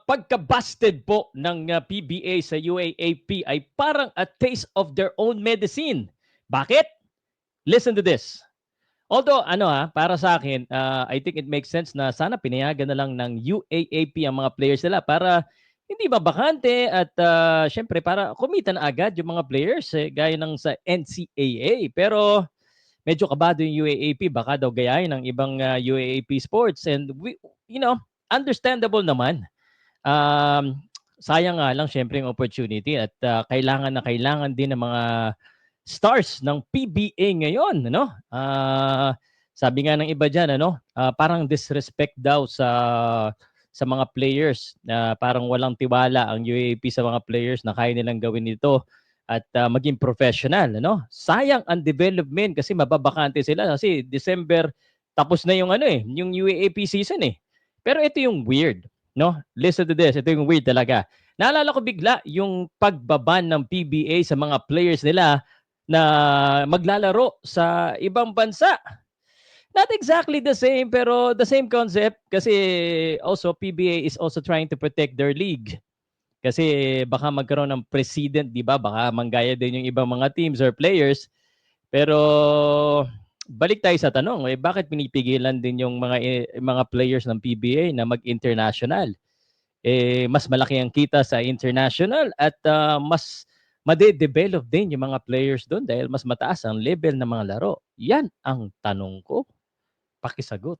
pagka-busted po ng PBA sa UAAP ay parang a taste of their own medicine. Bakit? Listen to this. Although para sa akin, I think it makes sense na sana pinayagan na lang ng UAAP ang mga players nila para hindi mabakante at syempre para kumita na agad yung mga players gaya ng sa NCAA. Pero medyo kabado yung UAAP, baka daw gayahin ng ibang UAAP sports, and understandable naman. Sayang nga lang syempre yung opportunity at kailangan na kailangan din ng mga stars ng PBA ngayon, ano? Sabi nga ng iba diyan, parang disrespect daw sa mga players na parang walang tiwala ang UAAP sa mga players na kaya nilang gawin ito at maging professional, ano? Sayang ang development kasi mababakante sila kasi December tapos na yung yung UAAP season eh. Pero ito yung weird, no? Listen to this, ito yung weird talaga. Naalala ko bigla yung pagbaban ng PBA sa mga players nila na maglalaro sa ibang bansa. Not exactly the same, pero the same concept kasi also PBA is also trying to protect their league. Kasi baka magkaroon ng president, di ba? Baka manggaya din yung ibang mga teams or players. Pero balik tayo sa tanong, bakit pinipigilan din yung mga players ng PBA na mag-international? Mas malaki ang kita sa international at mas made-develop din yung mga players doon dahil mas mataas ang level ng mga laro. Yan ang tanong ko. Pakisagot.